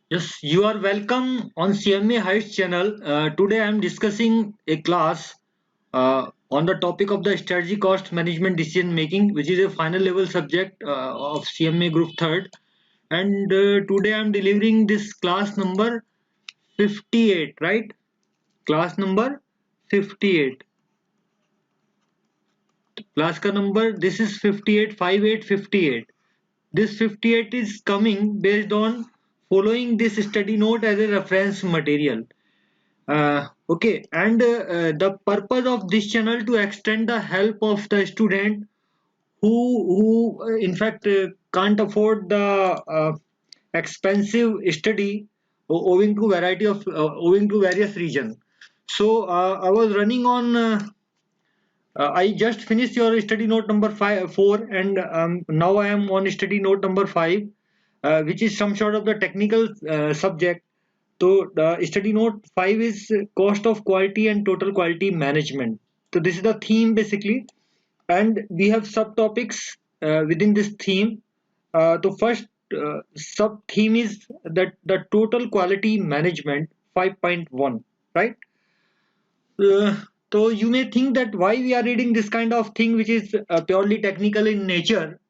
Yes, you are welcome on CMA Heights channel. Today I am discussing a class on the topic of the strategy cost management decision making, which is a final level subject of CMA Group Third. And today I am delivering this class number 58, right? Class number 58. Class का number this is 58, 58, 58. This 58 is coming based on following this study note as a reference material. Okay, and the purpose of this channel to extend the help of the student who in fact can't afford the expensive study owing to owing to various reasons. So I was running on. I just finished your study note number 4, and now I am on study note number 5, which is some sort of the technical subject. So the study note 5 is cost of quality and total quality management. So this is the theme basically, and we have subtopics within this theme. The first sub theme is that the total quality management 5.1, right? So you may think that why we are reading this kind of thing which is purely technical in nature,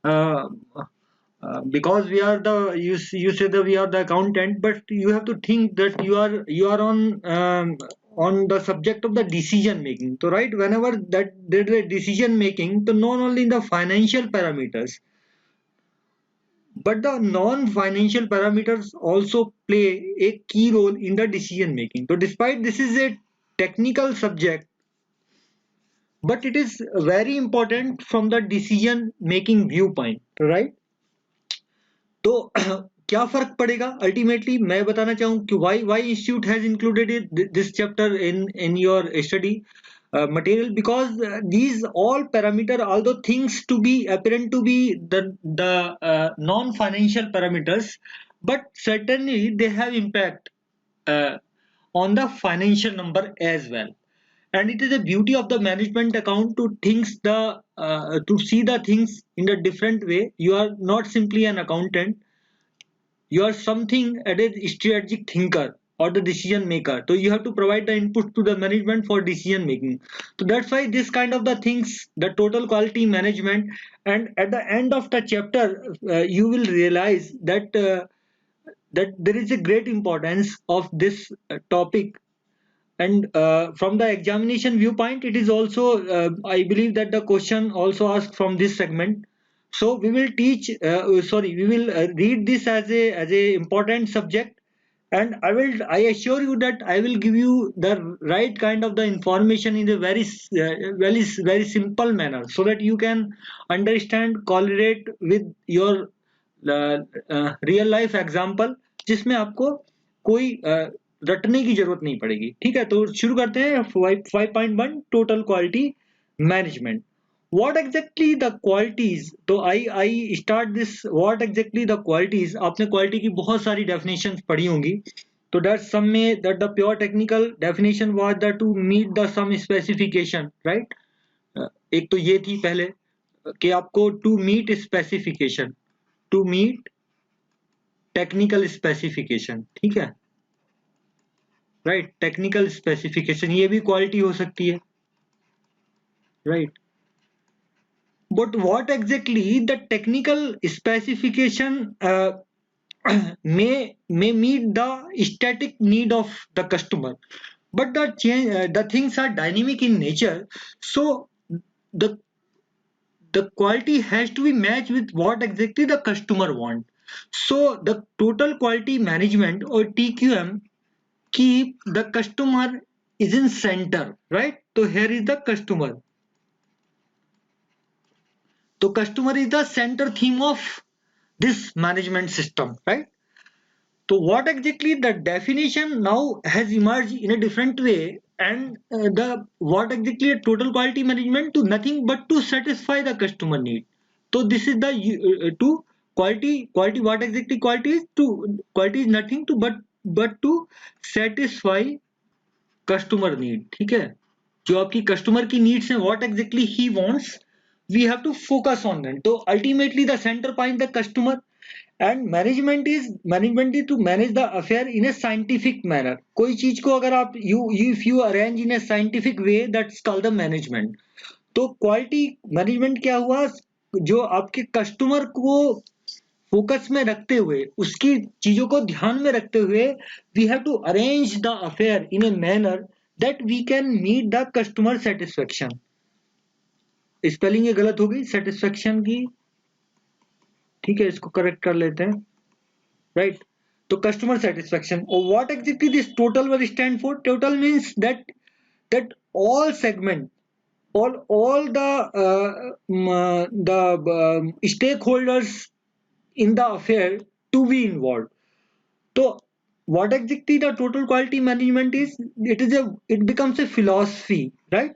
uh, because we are the you say that we are the accountant, but you have to think that you are on the subject of the decision making. So right, whenever that there is a decision making, so not only in the financial parameters, but the non-financial parameters also play a key role in the decision making. So despite this is a technical subject, but it is very important from the decision making viewpoint, right? तो क्या फर्क पड़ेगा ultimately मैं बताना चाहूँ कि why institute has included this chapter in your study material, because these all parameter, although things to be apparent to be the non financial parameters, but certainly they have impact uh, on the financial number as well. And it is a beauty of the management account to things the to see the things in a different way. You are not simply an accountant, you are something at a strategic thinker or the decision maker, so you have to provide the input to the management for decision making. So that's why this kind of the things, the total quality management. And at the end of the chapter, you will realize that there is a great importance of this topic. And from the examination viewpoint, it is also I believe that the question also asked from this segment. So we will we will read this as a important subject, and I assure you that I will give you the right kind of the information in a very simple manner, so that you can understand, correlate with your real life example, जिसमें आपको कोई रटने की जरूरत नहीं पड़ेगी। ठीक है, तो शुरू करते हैं 5.1 total quality management. What exactly the qualities, तो I start this what exactly the qualities. आपने क्वालिटी की बहुत सारी डेफिनेशंस पढ़ी होंगी। तो दैट सम में that the pure technical definition was the to meet the sum specification, right. एक तो ये थी पहले कि आपको to meet specification, to meet technical specification, ठीक है, राइट। टेक्निकल स्पेसिफिकेशन ये भी क्वालिटी हो सकती है, right. But what exactly the technical specification may meet the static need of the customer, but the things are dynamic in nature. So the the quality has to be matched with what exactly the customer want. So the total quality management or TQM keep the customer is in center, right? So here is the customer. So customer is the center theme of this management system, right? So what exactly the definition now has emerged in a different way, and the what exactly a total quality management to nothing but to satisfy the customer need. So this is the to quality what exactly quality is, to quality is nothing to but to satisfy customer need, ठीक है। जो आपकी customer की needs हैं, what exactly he wants, we have to focus on them. So ultimately the center point the customer, and management is to manage the affair in a scientific manner. कोई चीज को अगर आप if you arrange in a scientific way, that's called the management. तो quality management क्या हुआ, जो आपके कस्टमर को फोकस में रखते हुए, उसकी चीजों को ध्यान में रखते हुए, we have to arrange the affair in a manner that we can meet the customer satisfaction. Spelling ये गलत हो गई सेटिस्फेक्शन की, ठीक है, इसको करेक्ट कर लेते हैं, राइट। तो कस्टमर सेटिस्फेक्शन, और what exactly this total will stand for? Total means that all segment, all the stakeholders in the affair to be involved. So what exactly the total quality management is? It becomes a philosophy, right,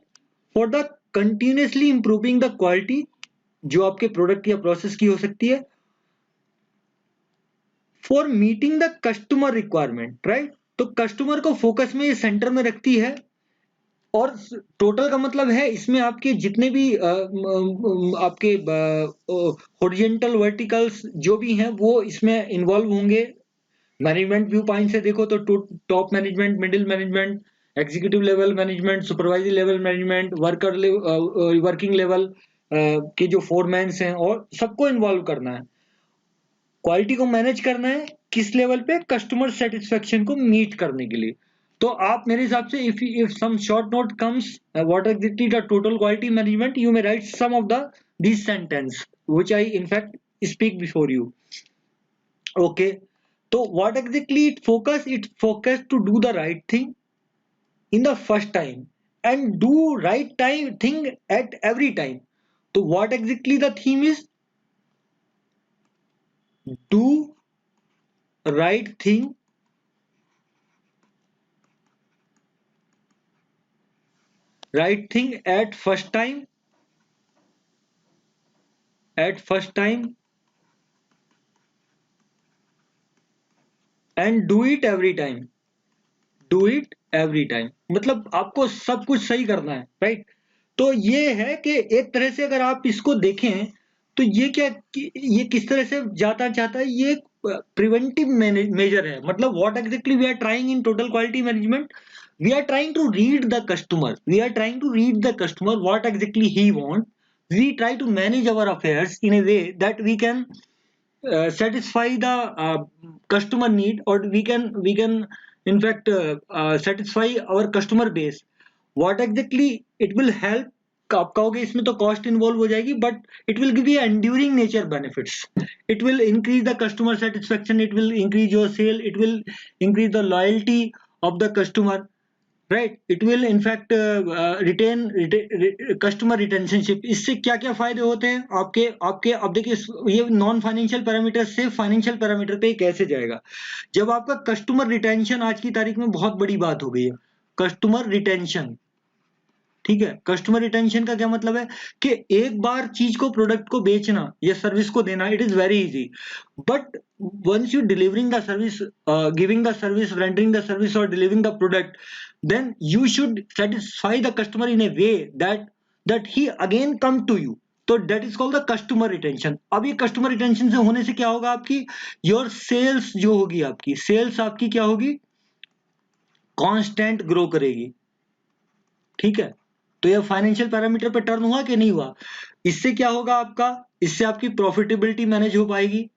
for the continuously improving the quality, जो आपके product या process की हो सकती है, for meeting the customer requirement, right. तो customer को focus में, ये सेंटर में रखती है। और टोटल का मतलब है इसमें आपके जितने भी आपके हॉरिजॉन्टल वर्टिकल्स जो भी हैं वो इसमें इन्वॉल्व होंगे। मैनेजमेंट व्यू पॉइंट से देखो तो top management, middle management, executive level management, supervisory level management, working level के जो फोरमैन्स हैं, और सबको इन्वॉल्व करना है। क्वालिटी को मैनेज करना है किस लेवल पे? कस्टमर सेटिस्फेक्शन को मीट करने के लिए। तो आप मेरे हिसाब से if some short note comes, what exactly the total quality management, you may write some of these sentence which I in fact speak before you. Okay, so what exactly it focus to do the right thing in the first time and do right thing at every time. So what exactly the theme is? Do right thing at first time and do it every time, मतलब आपको सब कुछ सही करना है, right. तो ये है कि एक तरह से अगर आप इसको देखें तो ये किस तरह से जाता चाहता है, ये प्रिवेंटिव मेजर है। मतलब what exactly we are trying in total quality management, we are trying to read the customer, what exactly he want. We try to manage our affairs in a way that we can satisfy the customer need, or we can in fact satisfy our customer base. What exactly it will help? आप कहोगे इसमें तो cost involve हो जाएगी, but it will give you enduring nature benefits. It will increase the customer satisfaction, it will increase your sale, it will increase the loyalty of the customer, right. It will in fact retain customer retentionship. इससे क्या क्या फायदे होते हैं आपके आपके अब देखिए, ये नॉन फाइनेंशियल पैरामीटर से फाइनेंशियल पैरामीटर पे कैसे जाएगा? जब आपका कस्टमर रिटेंशन, आज की तारीख में बहुत बड़ी बात हो गई है कस्टमर रिटेंशन, ठीक है। कस्टमर रिटेंशन का क्या मतलब है कि एक बार चीज को, प्रोडक्ट को बेचना या सर्विस को देना, it is very easy, but once you delivering the service, giving the service, rendering the service, or delivering the product, then you should satisfy the customer in a way that he again come to you. तो that is called the customer retention. अब ये customer retention से होने से क्या होगा? आपकी your sales जो होगी, आपकी sales आपकी क्या होगी? constant grow करेगी, ठीक है। तो ये फाइनेंशियल पैरामीटर पे टर्न हुआ कि नहीं हुआ? इससे क्या होगा आपका? इससे आपकी प्रॉफिटेबिलिटी मैनेज हो पाएगी,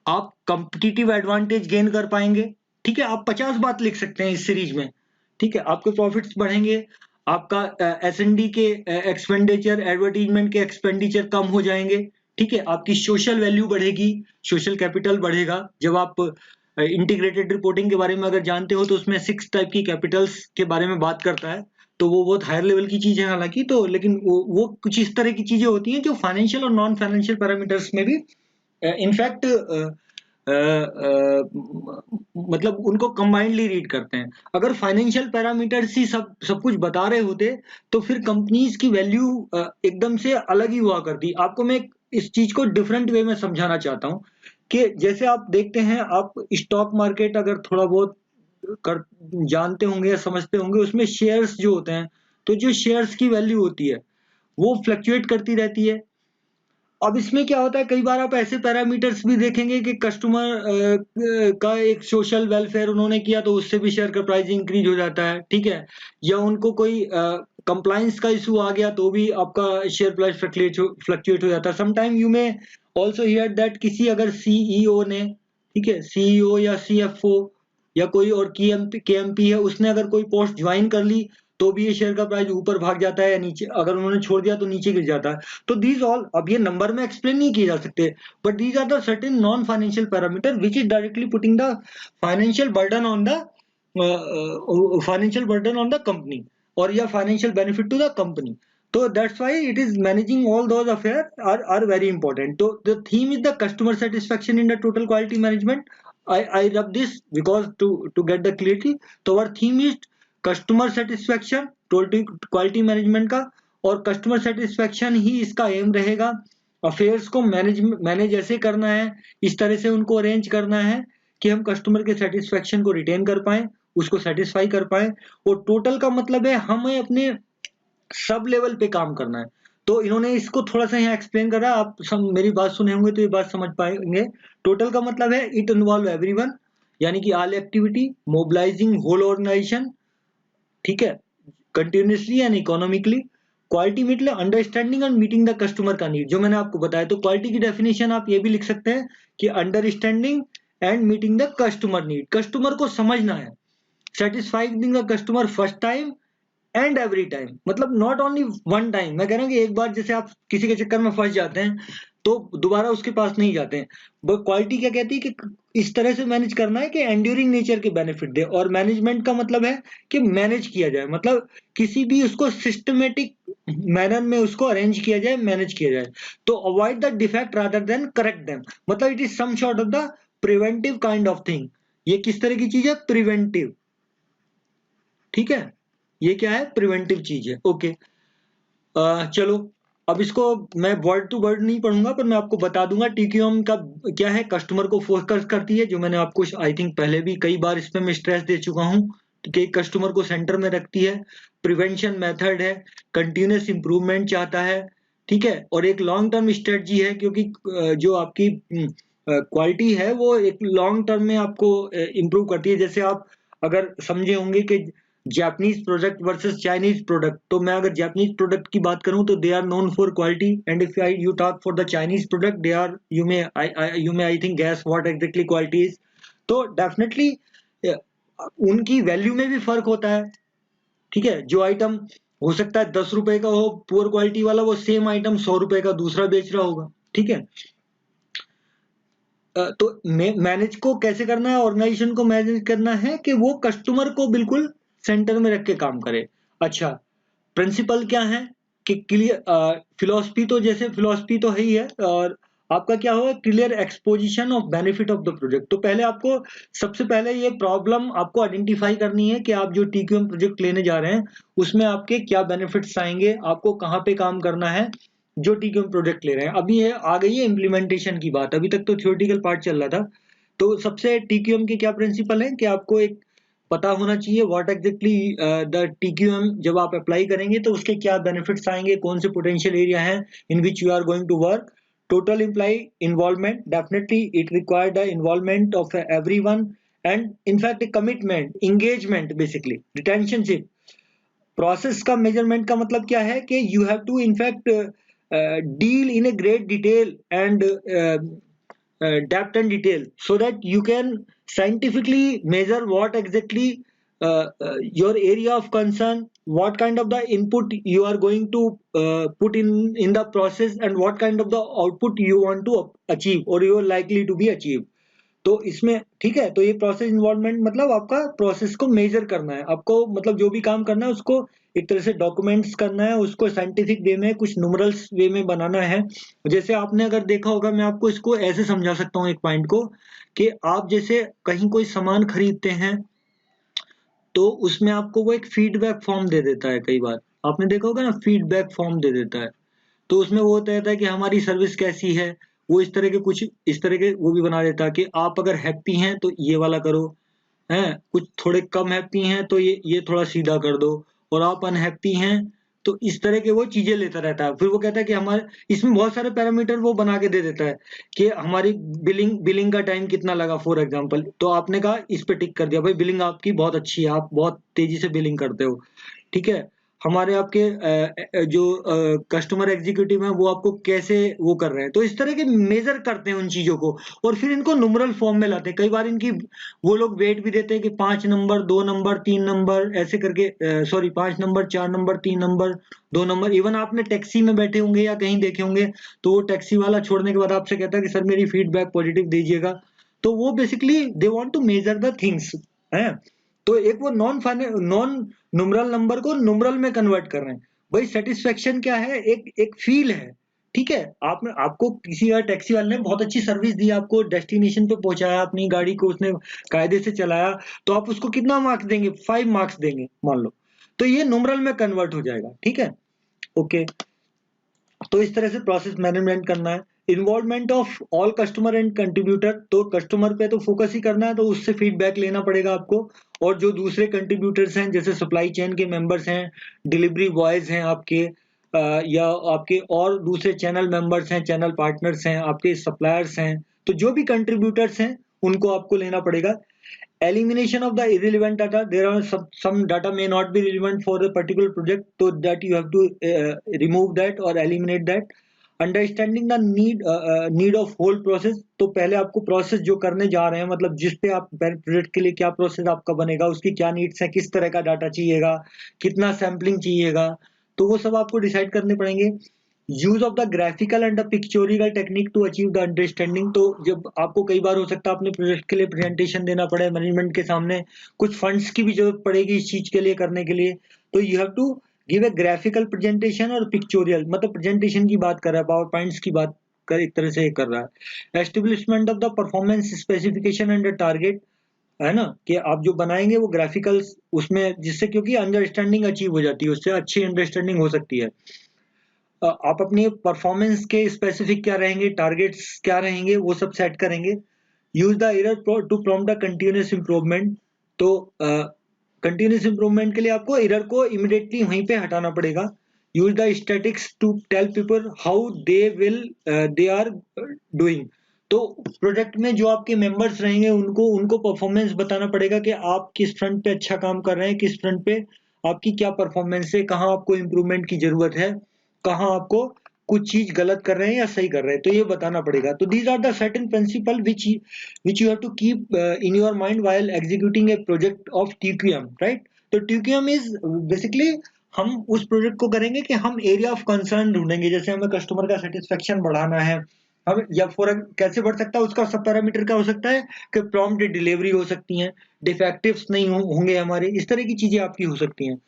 आप कंपिटिटिव एडवांटेज गेन कर पाएंगे, ठीक है। आप 50 बात लिख सकते हैं इस सीरीज में, ठीक है। आपके प्रॉफिट्स बढ़ेंगे, आपका S&D के एक्सपेंडिचर, एडवर्टीजमेंट के एक्सपेंडिचर कम हो जाएंगे, ठीक है। आपकी सोशल वैल्यू बढ़ेगी, सोशल कैपिटल बढ़ेगा। जब आप इंटीग्रेटेड रिपोर्टिंग के बारे में अगर जानते हो तो उसमें 6 टाइप की कैपिटल्स के बारे में बात करता है, तो वो बहुत हायर लेवल की चीज है हालांकि, तो लेकिन वो कुछ इस तरह की चीजें होती हैं जो फाइनेंशियल और नॉन फाइनेंशियल पैरामीटर्स में भी इनफैक्ट मतलब उनको कंबाइंडली रीड करते हैं। अगर फाइनेंशियल पैरामीटर्स ही सब कुछ बता रहे होते तो फिर कंपनीज की वैल्यू एकदम से अलग ही हुआ करती। आपको मैं इस चीज को डिफरेंट वे में समझाना चाहता हूँ कि जैसे आप देखते हैं, आप स्टॉक मार्केट अगर थोड़ा बहुत कर जानते होंगे या समझते होंगे, उसमें शेयर्स जो होते हैं, तो जो शेयर्स की वैल्यू होती है वो फ्लक्चुएट करती रहती है। अब इसमें क्या होता है, कई बार आप ऐसे पैरामीटर्स भी देखेंगे कि कस्टमर का एक सोशल वेलफेयर उन्होंने किया तो उससे भी शेयर का प्राइस इंक्रीज हो जाता है, ठीक है, या उनको कोई कंप्लाइंस का इशू आ गया तो भी आपका शेयर प्राइस फ्लक्चुएट हो जाता है। समटाइम यू में ऑल्सो हियर दैट किसी अगर सीईओ ने, ठीक है, सीईओ या सीएफओ या कोई और केएमपी है, उसने अगर कोई पोस्ट ज्वाइन कर ली तो भी ये शेयर का प्राइस ऊपर भाग जाता है या नीचे, अगर उन्होंने छोड़ दिया तो नीचे गिर जाता है। तो दीज ऑल, अब ये नंबर में एक्सप्लेन नहीं किए जा सकते, but these are the certain non financial parameter which is directly putting the financial burden on the company, और या financial benefit to the company. तो that's why it is managing all those affair are very important. तो the theme is the customer satisfaction in the total quality management. I rub this because to get the clarity. तो our theme is customer satisfaction quality management का, और customer satisfaction ही इसका M रहेगा। Affairs को manage ऐसे करना है, इस तरह से उनको अरेंज करना है कि हम कस्टमर के सेटिस्फेक्शन को रिटेन कर पाए, उसको सेटिस्फाई कर पाए। और टोटल का मतलब है हमें अपने सब लेवल पे काम करना है। तो इन्होंने इसको थोड़ा सा यहाँ एक्सप्लेन करा, आप मेरी बात सुने होंगे तो ये बात समझ पाएंगे। टोटल का मतलब है इट इन्वॉल्व एवरीवन, यानी कि all activity mobilising whole organisation, ठीक है, कंटिन्यूसली एंड इकोनॉमिकली। क्वालिटी मतलब understanding and meeting the customer का नीड, जो मैंने आपको बताया। तो क्वालिटी की डेफिनेशन आप ये भी लिख सकते हैं कि understanding and meeting the customer need, customer को समझना है, satisfying the customer first time and every time, मतलब नॉट ओनली वन टाइम। मैं कह रहा हूँ कि एक बार जैसे आप किसी के चक्कर में फंस जाते हैं तो दोबारा उसके पास नहीं जाते हैं। बट क्वालिटी क्या कहती है कि इस तरह से मैनेज करना है कि एंड्यूरिंग नेचर के बेनिफिट दे। और मैनेजमेंट का मतलब है कि मैनेज किया जाए, मतलब किसी भी उसको सिस्टमेटिक मैनर में उसको अरेंज किया जाए, मैनेज किया जाए। तो avoid the defect rather than correct them, मतलब it is some sort of the preventive kind of thing. ये किस तरह की चीज है? प्रिवेंटिव, ठीक है, ये क्या है? प्रिवेंटिव चीज है। ओके, चलो अब इसको मैं वर्ड टू वर्ड नहीं पढ़ूंगा, पर मैं आपको बता दूंगा टीक्यूएम का क्या है। कस्टमर को फोकस करती है, जो मैंने आपको आई थिंक पहले भी कई बार इस पे मैं स्ट्रेस दे चुका हूँ कि कस्टमर को सेंटर में रखती है। प्रिवेंशन मेथड है, कंटिन्यूस इंप्रूवमेंट चाहता है, ठीक है, और एक लॉन्ग टर्म स्ट्रेटजी है, क्योंकि जो आपकी क्वालिटी है वो एक लॉन्ग टर्म में आपको इम्प्रूव करती है। जैसे आप अगर समझे होंगे कि Japanese product versus Chinese product, तो मैं अगर जापानीज प्रोडक्ट की बात करूं तो they are known for quality, and if I you talk for the Chinese product they are, you may I think guess what exactly quality is. तो definitely उनकी value में भी फर्क होता है, ठीक है। जो आइटम हो सकता है 10 रुपए का हो पुअर क्वालिटी वाला, वो सेम आइटम 100 रुपए का दूसरा बेच रहा होगा, ठीक है। तो मैनेज को कैसे करना है, ऑर्गेनाइजेशन को मैनेज करना है कि वो कस्टमर को बिल्कुल सेंटर में रख के काम करे। अच्छा, प्रिंसिपल क्या है कि क्लियर फिलोसफी, तो जैसे फिलोसफी तो है ही है, और आपका क्या होगा? Clear exposition of benefit of the project. तो पहले आपको सबसे पहले ये प्रॉब्लम आपको आइडेंटिफाई करनी है कि आप जो टीक्यूएम प्रोजेक्ट लेने जा रहे हैं उसमें आपके क्या बेनिफिट्स आएंगे, आपको कहाँ पे काम करना है जो टीक्यूएम प्रोजेक्ट ले रहे हैं। अभी ये आ गई है इम्प्लीमेंटेशन की बात, अभी तक तो थियोरेटिकल पार्ट चल रहा था। तो सबसे टीक्यूएम के क्या प्रिंसिपल है कि आपको एक पता होना चाहिए व्हाट एग्जैक्टली द टीक्यूएम, जब आप अप्लाई करेंगे तो उसके क्या बेनिफिट्स आएंगे, कौन से पोटेंशियल एरिया हैं in which you are going to work. Total employ involvement, definitely it require the involvement of everyone, and in fact commitment, engagement, basically retentionship. Process का मेजरमेंट का मतलब क्या है कि you have to in fact deal in a great detail and depth and detail so that you can scientifically measure what exactly your area of concern, what kind of the input you are going to put in the process, and what kind of the output you want to achieve or you are likely to be achieved। तो इसमें ठीक है, तो ये process involvement मतलब आपका process को major करना है, आपको मतलब जो भी काम करना है उसको एक तरह से डॉक्यूमेंट्स करना है, उसको साइंटिफिक वे में कुछ न्यूमरल्स वे में बनाना है। जैसे आपने अगर देखा होगा, मैं आपको इसको ऐसे समझा सकता हूँ एक पॉइंट को, कि आप जैसे कहीं कोई सामान खरीदते हैं तो उसमें आपको वो एक फीडबैक फॉर्म दे देता है। कई बार आपने देखा होगा ना, फीडबैक फॉर्म दे देता है। तो उसमें वो होता है कि हमारी सर्विस कैसी है, वो इस तरह के कुछ इस तरह के वो भी बना देता है कि आप अगर हैप्पी हैं तो ये वाला करो, हैं कुछ थोड़े कम हैप्पी हैं तो ये थोड़ा सीधा कर दो, और आप अनहैप्पी हैं तो इस तरह के वो चीजें लेता रहता है। फिर वो कहता है कि हमारे इसमें बहुत सारे पैरामीटर वो बना के दे देता है कि हमारी बिलिंग का टाइम कितना लगा फॉर एग्जांपल। तो आपने कहा इस पे टिक कर दिया, भाई बिलिंग आपकी बहुत अच्छी है, आप बहुत तेजी से बिलिंग करते हो, ठीक है। हमारे आपके जो कस्टमर एग्जीक्यूटिव हैं वो आपको कैसे वो कर रहे हैं, तो इस तरह के मेजर करते हैं उन चीजों को और फिर इनको नुमरल फॉर्म में लाते हैं। कई बार इनकी वो लोग वेट भी देते हैं कि 5 नंबर, 2 नंबर, 3 नंबर ऐसे करके, sorry 5 number, 4 number, 3 number, 2 number. Even आपने टैक्सी में बैठे होंगे या कहीं देखे होंगे तो वो टैक्सी वाला छोड़ने के बाद आपसे कहता है कि सर मेरी फीडबैक पॉजिटिव दीजिएगा। तो वो basically they want to measure the things है। तो एक वो नॉन नुमरल नंबर को नुमरल में कन्वर्ट कर रहे हैं। भाई सेटिस्फेक्शन क्या है, एक एक फील है, ठीक है। आपने आपको किसी टैक्सी वाले ने बहुत अच्छी सर्विस दी, आपको डेस्टिनेशन पे पहुंचाया, अपनी गाड़ी को उसने कायदे से चलाया, तो आप उसको कितना मार्क्स देंगे? 5 मार्क्स देंगे मान लो। तो ये नुमरल में कन्वर्ट हो जाएगा, ठीक है, ओके। तो इस तरह से प्रोसेस मैनेजमेंट करना है। Involvement of all customer and contributor, तो कस्टमर पे तो फोकस ही करना है, तो उससे फीडबैक लेना पड़ेगा आपको। और जो दूसरे कंट्रीब्यूटर्स हैं जैसे सप्लाई चेन के मेंबर्स हैं, डिलीवरी बॉयज हैं आपके, या आपके और दूसरे चैनल मेंबर्स हैं, चैनल पार्टनर्स हैं, आपके सप्लायर्स हैं, तो जो भी कंट्रीब्यूटर्स हैं उनको आपको लेना पड़ेगा। Elimination of the irrelevant data, there are some data may not be relevant for a particular project, so that you have to remove that or eliminate that. Understanding the need of whole process, तो पहले आपको process जो करने जा रहे हैं, मतलब जिस पे आप प्रोजेक्ट के लिए क्या प्रोसेस आपका बनेगा, उसकी क्या नीड्स है, किस तरह का डाटा चाहिएगा, कितना सैम्पलिंग चाहिएगा, तो वो सब आपको डिसाइड करने पड़ेंगे। Use of the graphical and the pictorial technique to achieve the understanding, तो जब आपको कई बार हो सकता है अपने प्रोजेक्ट के लिए प्रेजेंटेशन देना पड़े मैनेजमेंट के सामने, कुछ फंड्स की भी जरूरत पड़ेगी इस चीज के लिए करने के लिए, तो you have to give a graphical presentation और पिक्चोरियल, मतलब प्रेजेंटेशन की बात कर रहा है, पावर पॉइंट्स की बात कर एक तरह से कर रहा है। Establishment of the performance specification and target, है ना, कि आप जो बनाएंगे वो ग्राफिकल्स उसमें, जिससे क्योंकि अंडरस्टैंडिंग अचीव हो जाती है, उससे अच्छी अंडरस्टैंडिंग हो सकती है। आप अपनी परफॉर्मेंस के स्पेसिफिक क्या रहेंगे, टारगेट्स क्या रहेंगे, वो सब सेट करेंगे। Use the error to prompt the continuous improvement, तो कंटिन्यूअस इंप्रूवमेंट के लिए आपको एरर को इमिडिएटली वहीं पे हटाना पड़ेगा। Use the statics to tell people how they are doing, तो प्रोजेक्ट में जो आपके मेंबर्स रहेंगे उनको परफॉर्मेंस बताना पड़ेगा कि आप किस फ्रंट पे अच्छा काम कर रहे हैं, किस फ्रंट पे आपकी क्या परफॉर्मेंस है, कहाँ आपको इम्प्रूवमेंट की जरूरत है, कहाँ आपको कुछ चीज गलत कर रहे हैं या सही कर रहे हैं, तो ये बताना पड़ेगा। तो these are the certain principle which you have to keep in your mind while executing a project of TQM, right. तो TQM इज बेसिकली, हम उस प्रोजेक्ट को करेंगे कि हम एरिया ऑफ कंसर्न ढूंढेंगे, जैसे हमें कस्टमर का सेटिस्फेक्शन बढ़ाना है, हम या फॉर कैसे बढ़ सकता है, उसका सब पैरामीटर क्या हो सकता है कि प्रॉम्प्ट डिलीवरी हो सकती है, डिफेक्टिव्स नहीं होंगे हमारे, इस तरह की चीजें आपकी हो सकती हैं।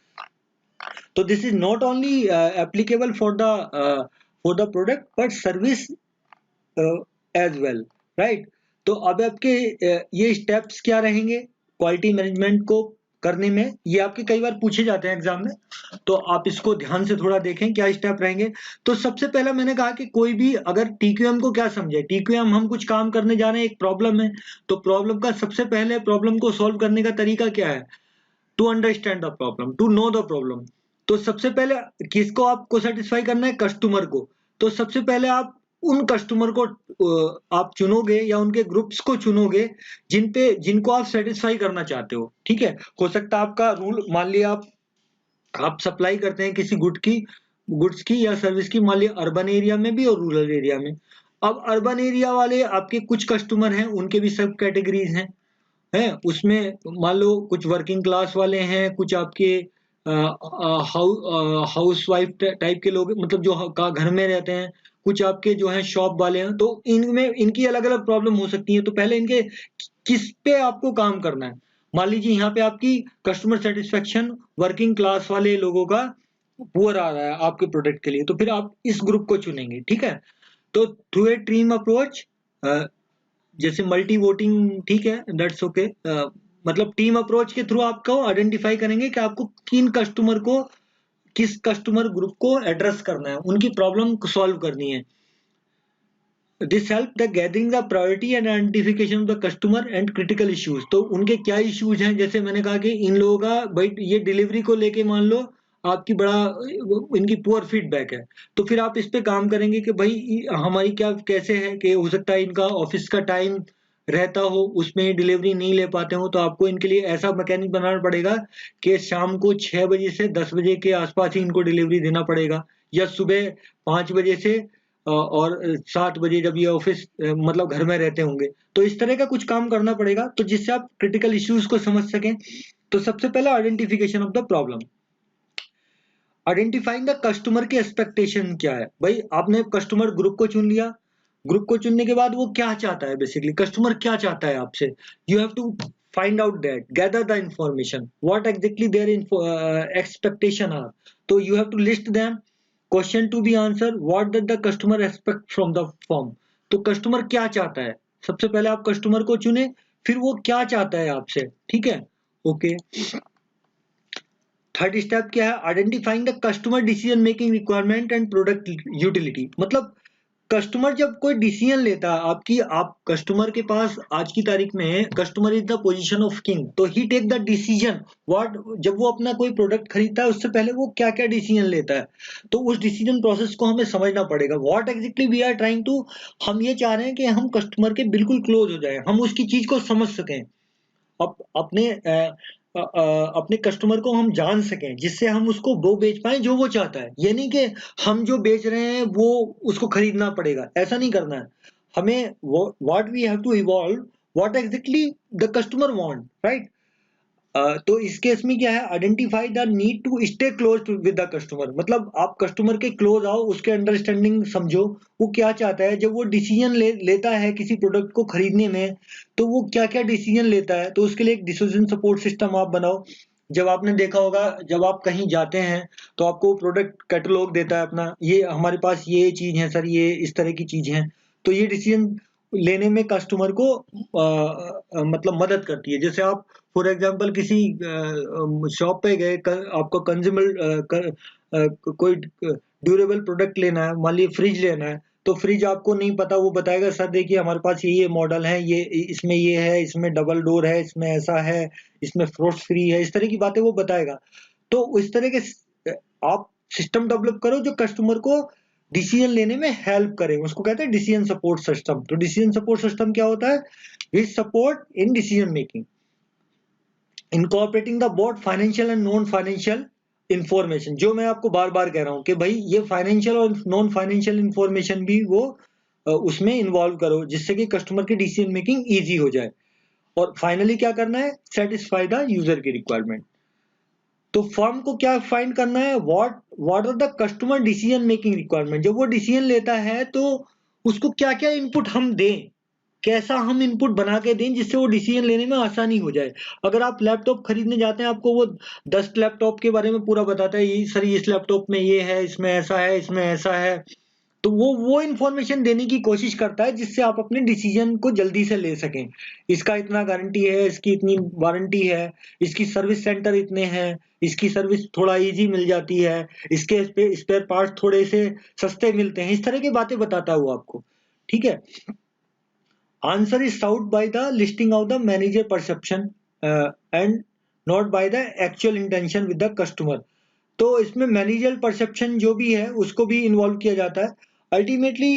तो this is not only applicable for the product but service as well, right. तो अब आपके ये स्टेप्स क्या रहेंगे क्वालिटी मैनेजमेंट को करने में, ये आपके कई बार पूछे जाते हैं एग्जाम में, तो आप इसको ध्यान से थोड़ा देखें क्या स्टेप रहेंगे। तो सबसे पहला मैंने कहा कि कोई भी अगर TQM को क्या समझे, TQM हम कुछ काम करने जा रहे हैं, एक प्रॉब्लम है, तो प्रॉब्लम का सबसे पहले प्रॉब्लम को सॉल्व करने का तरीका क्या है, to understand the problem, to know the problem. तो सबसे पहले किसको आपको सेटिस्फाई करना है, कस्टमर को। तो सबसे पहले आप उन कस्टमर को आप चुनोगे या उनके ग्रुप्स को चुनोगे जिनको आप सेटिस्फाई करना चाहते हो, ठीक है। हो सकता है आपका रूल, मान लिया आप सप्लाई करते हैं किसी गुड्स की या सर्विस की, मान लिया अर्बन एरिया में भी और रूरल एरिया में। अब अर्बन एरिया वाले आपके कुछ कस्टमर हैं, उनके भी सब कैटेगरीज हैं उसमें, मान लो कुछ वर्किंग क्लास वाले हैं, कुछ आपके हाउस वाइफ टाइप के लोग, मतलब जो घर में रहते हैं, कुछ आपके जो है शॉप वाले हैं, तो इनमें इनकी अलग अलग प्रॉब्लम हो सकती है। तो पहले इनके किस पे आपको काम करना है, मान लीजिए यहाँ पे आपकी कस्टमर सेटिस्फेक्शन वर्किंग क्लास वाले लोगों का पुअर आ रहा है आपके प्रोडक्ट के लिए, तो फिर आप इस ग्रुप को चुनेंगे, ठीक है। तो थ्रू ए टीम अप्रोच, जैसे मल्टी वोटिंग, ठीक है, दैट्स ओके, मतलब टीम अप्रोच के थ्रू आपको आइडेंटिफाई करेंगे कि आपको किस कस्टमर ग्रुप को एड्रेस करना है, उनकी प्रॉब्लम को सॉल्व करनी है। This help the gathering the priority and identification of the customer and critical issues, तो उनके क्या इश्यूज हैं, जैसे मैंने कहा कि इन लोगों का भाई ये डिलीवरी को लेके मान लो आपकी बड़ा इनकी पुअर फीडबैक है, तो फिर आप इस पे काम करेंगे कि भाई हमारी क्या कैसे है कि हो सकता है इनका ऑफिस का टाइम रहता हो उसमें डिलीवरी नहीं ले पाते हो, तो आपको इनके लिए ऐसा मैकेनिक बनाना पड़ेगा कि शाम को 6 बजे से 10 बजे के आसपास ही इनको डिलीवरी देना पड़ेगा, या सुबह 5 बजे से और 7 बजे जब ये ऑफिस मतलब घर में रहते होंगे, तो इस तरह का कुछ काम करना पड़ेगा, तो जिससे आप क्रिटिकल इश्यूज को समझ सकें। तो सबसे पहला identification of the problem, identifying the customer की एक्सपेक्टेशन क्या है। भाई आपने कस्टमर ग्रुप को चुन लिया, ग्रुप को चुनने के बाद वो क्या चाहता है, बेसिकली कस्टमर क्या चाहता है आपसे, you have to find out that, gather the information what exactly their expectation are, तो you have to list them, question to be answer, what does the customer expect from the form, तो customer क्या चाहता है, सबसे पहले आप customer को चुने, फिर वो क्या चाहता है आपसे, ठीक है, ओके। थर्ड स्टेप क्या है, identifying the customer decision making requirement and product utility, मतलब कस्टमर जब कोई डिसीजन लेता है आपकी, आप कस्टमर के पास आज की तारीख में customer is the position of king, तो ही टेक द डिसीजन व्हाट, जब वो अपना कोई प्रोडक्ट खरीदता है उससे पहले वो क्या क्या डिसीजन लेता है, तो उस डिसीजन प्रोसेस को हमें समझना पड़ेगा, what exactly we are trying to, हम ये चाह रहे हैं कि हम कस्टमर के बिल्कुल क्लोज हो जाए, हम उसकी चीज को समझ सकें, अपने अपने कस्टमर को हम जान सकें, जिससे हम उसको वो बेच पाए जो वो चाहता है, ये नहीं कि हम जो बेच रहे हैं वो उसको खरीदना पड़ेगा, ऐसा नहीं करना है हमें, what we have to evolve, what exactly the customer want, right. तो इस केस में क्या है, identify the need to stay close with the customer, मतलब आप कस्टमर के क्लोज आओ, उसके अंडरस्टैंडिंग समझो, वो क्या चाहता है, जब वो डिसीजन लेता है किसी प्रोडक्ट को खरीदने में, तो वो क्या क्या डिसीजन लेता है, तो उसके लिए एक डिसीजन सपोर्ट सिस्टम आप बनाओ। जब आपने देखा होगा, जब आप कहीं जाते हैं तो आपको प्रोडक्ट कैटलॉग देता है अपना, ये हमारे पास ये चीज है सर, ये इस तरह की चीज है, तो ये डिसीजन लेने में कस्टमर को मतलब मदद करती है। जैसे आप फॉर एग्जांपल किसी शॉप पे गए, आपको कंज्यूमर कोई ड्यूरेबल प्रोडक्ट लेना है, मान लीजिए फ्रिज लेना है, तो फ्रिज आपको नहीं पता, वो बताएगा सर देखिए हमारे पास ये मॉडल है, ये इसमें ये है, इसमें डबल डोर है, इसमें ऐसा है, इसमें फ्रोस्ट फ्री है, इस तरह की बातें वो बताएगा। तो इस तरह के आप सिस्टम डेवलप करो जो कस्टमर को डिसीजन लेने में हेल्प करे, उसको कहते हैं डिसीजन सपोर्ट सिस्टम। तो डिसीजन सपोर्ट सिस्टम क्या होता है, विच support in decision making, incorporating the both financial and non financial information, जो मैं आपको बार बार कह रहा हूं कि भाई ये फाइनेंशियल और नॉन फाइनेंशियल इंफॉर्मेशन भी वो उसमें इन्वॉल्व करो, जिससे कि कस्टमर की डिसीजन मेकिंग इजी हो जाए। और फाइनली क्या करना है, सेटिस्फाई द यूजर की रिक्वायरमेंट। तो फर्म को क्या फाइंड करना है, what are the customer decision making requirement, जब वो डिसीजन लेता है तो उसको क्या क्या इनपुट हम दें, कैसा हम इनपुट बना के दें जिससे वो डिसीजन लेने में आसानी हो जाए। अगर आप लैपटॉप खरीदने जाते हैं, आपको वो 10 लैपटॉप के बारे में पूरा बताता है, ये सर इस लैपटॉप में ये है, इसमें ऐसा है, इसमें ऐसा है, तो वो इंफॉर्मेशन देने की कोशिश करता है जिससे आप अपने डिसीजन को जल्दी से ले सकें। इसका इतना गारंटी है, इसकी इतनी वारंटी है, इसकी सर्विस सेंटर इतने हैं, इसकी सर्विस थोड़ा इजी मिल जाती है, इसके स्पेयर पार्ट थोड़े से सस्ते मिलते हैं, इस तरह की बातें बताता है वो आपको, ठीक है। Answer is sought by the listing of the manager perception and not by the actual intention with the customer. तो इसमें मैनेजर परसेप्शन जो भी है उसको भी इन्वॉल्व किया जाता है। अल्टीमेटली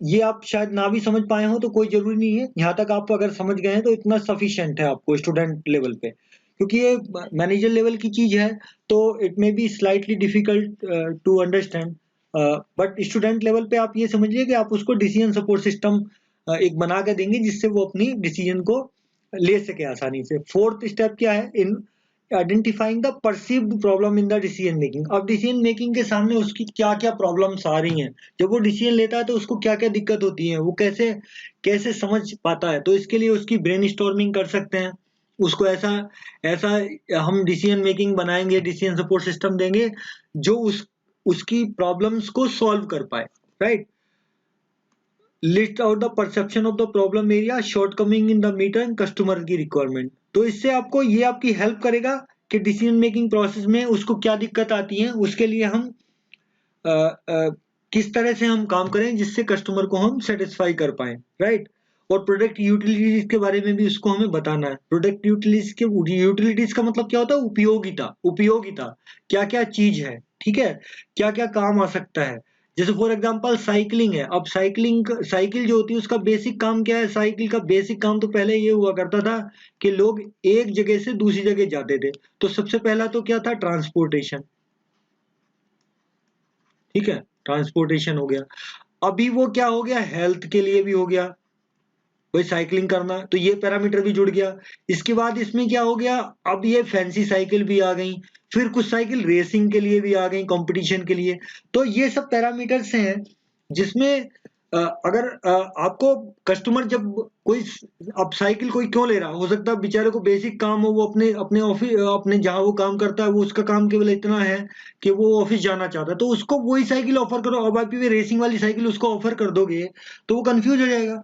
ये आप शायद ना भी समझ पाए हो तो कोई जरूरी नहीं है, यहाँ तक आप अगर समझ गए हैं तो इतना सफिशिएंट है आपको स्टूडेंट लेवल पे, क्योंकि ये मैनेजर लेवल की चीज है, तो it may be slightly difficult to understand, but student level पे आप ये समझिए कि आप उसको डिसीजन सपोर्ट सिस्टम एक बना के देंगे जिससे वो अपनी डिसीजन को ले सके आसानी से। फोर्थ स्टेप क्या है, in identifying the perceived problem in the decision making. अब डिसीजन मेकिंग के सामने उसकी क्या क्या प्रॉब्लम्स आ रही हैं, जब वो डिसीजन लेता है तो उसको क्या क्या दिक्कत होती है, वो कैसे कैसे समझ पाता है, तो इसके लिए उसकी ब्रेन स्टॉर्मिंग कर सकते हैं, उसको ऐसा ऐसा हम डिसीजन मेकिंग बनाएंगे, डिसीजन सपोर्ट सिस्टम देंगे जो उसकी प्रॉब्लम्स को सॉल्व कर पाए, right. List out the perception of the problem area, shortcoming in the meter and customer की रिक्वायरमेंट। तो इससे आपको ये आपकी हेल्प करेगा कि डिसीजन मेकिंग प्रोसेस में उसको क्या दिक्कत आती है, उसके लिए हम किस तरह से हम काम करें जिससे कस्टमर को हम सेटिस्फाई कर पाए, राइट। और प्रोडक्ट यूटिलिटीज के बारे में भी उसको हमें बताना है। प्रोडक्ट यूटिलिटीज का मतलब क्या होता है? उपयोगिता। उपयोगिता क्या क्या चीज है, ठीक है, क्या क्या काम आ सकता है। जैसे फॉर एग्जांपल साइकिलिंग है। अब साइकिल जो होती है उसका बेसिक काम क्या है? साइकिल का बेसिक काम तो पहले ये हुआ करता था कि लोग एक जगह से दूसरी जगह जाते थे, तो सबसे पहला तो क्या था? ट्रांसपोर्टेशन, ठीक है, ट्रांसपोर्टेशन हो गया। अभी वो क्या हो गया? हेल्थ के लिए भी हो गया, कोई साइकिलिंग करना, तो ये पैरामीटर भी जुड़ गया। इसके बाद इसमें क्या हो गया? अब ये फैंसी साइकिल भी आ गई, फिर कुछ साइकिल रेसिंग के लिए भी आ गई, कंपटीशन के लिए। तो ये सब पैरामीटर्स हैं जिसमें अगर आपको कस्टमर जब कोई अब साइकिल कोई क्यों ले रहा, हो सकता है बेचारे को बेसिक काम हो, वो अपने अपने ऑफिस अपने जहाँ वो काम करता है वो उसका काम केवल इतना है कि वो ऑफिस जाना चाहता है, तो उसको वही साइकिल ऑफर करो। अब आप ये रेसिंग वाली साइकिल उसको ऑफर कर दोगे तो वो कंफ्यूज हो जाएगा।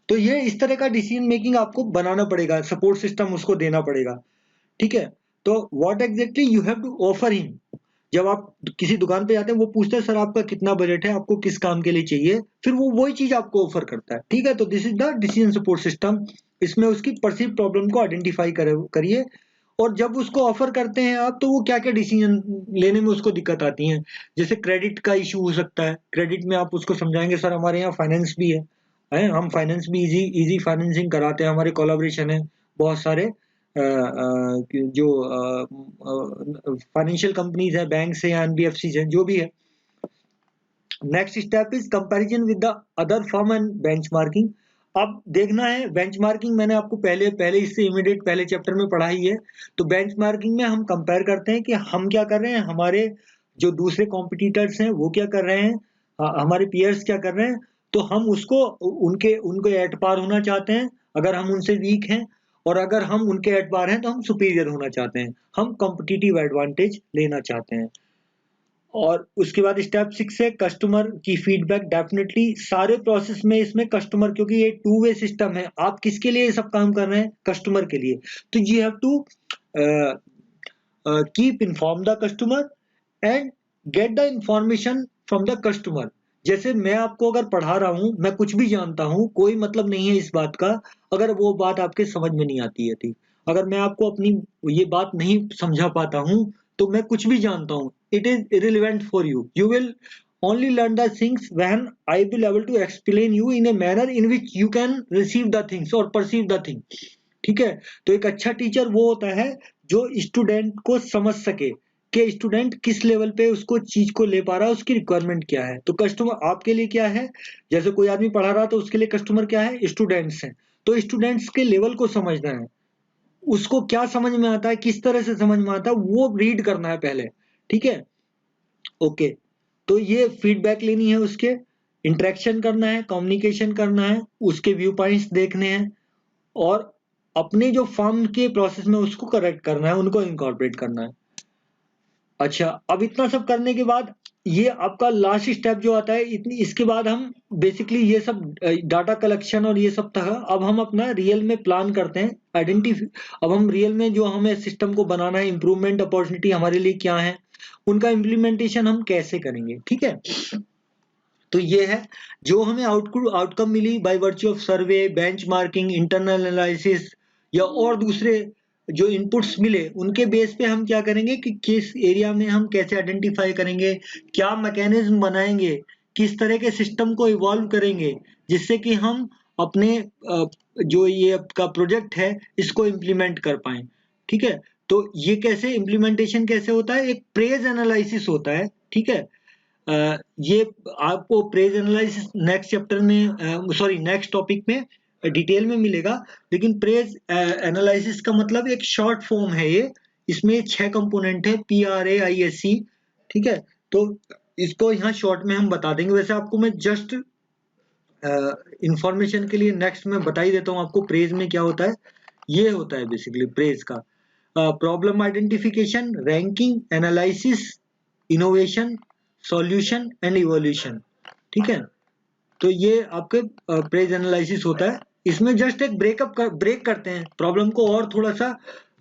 तो ये इस तरह का डिसीजन मेकिंग आपको बनाना पड़ेगा, सपोर्ट सिस्टम उसको देना पड़ेगा, ठीक है। तो what exactly you have to offer him. जब आप किसी दुकान पे जाते हैं वो पूछते हैं सर आपका कितना बजट है, आपको किस काम के लिए चाहिए, फिर वो वही चीज आपको ऑफर करता है, ठीक है। तो this is the decision support system. इसमें उसकी परसीव प्रॉब्लम को आइडेंटिफाई करिए, और जब उसको ऑफर करते हैं आप तो वो क्या क्या डिसीजन लेने में उसको दिक्कत आती है। जैसे क्रेडिट का इशू हो सकता है, क्रेडिट में आप उसको समझाएंगे सर हमारे यहाँ फाइनेंस भी है, हम फाइनेंस भी इजी इजी फाइनेंसिंग कराते हैं, हमारे कोलैबोरेशन है बहुत सारे जो फाइनेंशियल कंपनीज है, बैंक से या एनबीएफसी है, जो भी है। Next step is comparison with the other firm and benchmarking. अब देखना है बेंचमार्किंग, मैंने आपको पहले पहले इससे इमीडिएट पहले चैप्टर में पढ़ाई है। तो बेंचमार्किंग में हम कंपेयर करते हैं कि हम क्या कर रहे हैं, हमारे जो दूसरे कॉम्पिटिटर्स हैं वो क्या कर रहे हैं, हमारे पीयर्स क्या कर रहे हैं। तो हम उसको उनके उनके एट पार होना चाहते हैं अगर हम उनसे वीक हैं, और अगर हम उनके एट पार हैं तो हम सुपीरियर होना चाहते हैं, हम कॉम्पिटिटिव एडवांटेज लेना चाहते हैं। और उसके बाद स्टेप 6 है कस्टमर की फीडबैक। डेफिनेटली सारे प्रोसेस में इसमें कस्टमर, क्योंकि ये टू वे सिस्टम है, आप किसके लिए ये सब काम कर रहे हैं? कस्टमर के लिए। तो you have to keep inform the customer and get the information from the customer. जैसे मैं आपको अगर पढ़ा रहा हूं, मैं कुछ भी जानता हूं, कोई मतलब नहीं है इस बात का अगर वो बात आपके समझ में नहीं आती है, ठीक। अगर मैं आपको अपनी ये बात नहीं समझा पाता हूं तो मैं कुछ भी जानता हूं, it is irrelevant for you. You will only learn the things when I will able to explain you in a manner in which you can receive the things or perceive the thing, ठीक है। तो एक अच्छा teacher वो होता है जो student को समझ सके कि स्टूडेंट किस लेवल पे उसको चीज को ले पा रहा है, उसकी रिक्वायरमेंट क्या है। तो कस्टमर आपके लिए क्या है, जैसे कोई आदमी पढ़ा रहा तो उसके लिए कस्टमर क्या है, स्टूडेंट्स हैं। तो स्टूडेंट्स के लेवल को समझना है, उसको क्या समझ में आता है, किस तरह से समझ में आता है, वो रीड करना है पहले, ठीक है। ओके, तो ये फीडबैक लेनी है, उसके इंटरेक्शन करना है, कम्युनिकेशन करना है, उसके व्यू पॉइंट्स देखने हैं, और अपने जो फर्म के प्रोसेस में उसको करेक्ट करना है, उनको इनकॉर्पोरेट करना है। अच्छा, अब इतना सब करने के बाद ये आपका लास्ट स्टेप जो आता है, इतनी इसके बाद हम बेसिकली ये सब डाटा कलेक्शन और ये सब था। अब हम अपना रियल में प्लान करते हैं, आइडेंटिफी। अब हम रियल में जो हमें सिस्टम को बनाना है, इंप्रूवमेंट अपॉर्चुनिटी हमारे लिए क्या है, उनका इम्प्लीमेंटेशन हम कैसे करेंगे, ठीक है। तो ये है जो हमें आउटकम मिली by virtue of survey, benchmarking, internal analysis या और दूसरे जो इनपुट्स मिले, उनके बेस पे हम क्या करेंगे कि किस एरिया में हम कैसे आइडेंटिफाई करेंगे, क्या मैकेनिज्म बनाएंगे, किस तरह के सिस्टम को इवॉल्व करेंगे जिससे कि हम अपने जो ये आपका प्रोजेक्ट है इसको इम्प्लीमेंट कर पाए, ठीक है। तो ये कैसे इम्प्लीमेंटेशन कैसे होता है, एक प्रेज एनालिसिस होता है, ठीक है। ये आपको प्रेज एनालिसिस नेक्स्ट चैप्टर में, सॉरी नेक्स्ट टॉपिक में डिटेल में मिलेगा। लेकिन प्रेज एनालिसिस का मतलब एक शॉर्ट फॉर्म है ये, इसमें 6 कंपोनेंट है, PRAISC, ठीक है। तो इसको यहाँ शॉर्ट में हम बता देंगे। वैसे आपको मैं जस्ट इंफॉर्मेशन के लिए नेक्स्ट में बता ही देता हूँ आपको प्रेज में क्या होता है। ये होता है बेसिकली प्रेज का problem identification, ranking, analysis, innovation, solution and evolution, ठीक है। तो ये आपके प्रेज एनालिसिस होता है। इसमें जस्ट एक ब्रेक करते हैं प्रॉब्लम को, और थोड़ा सा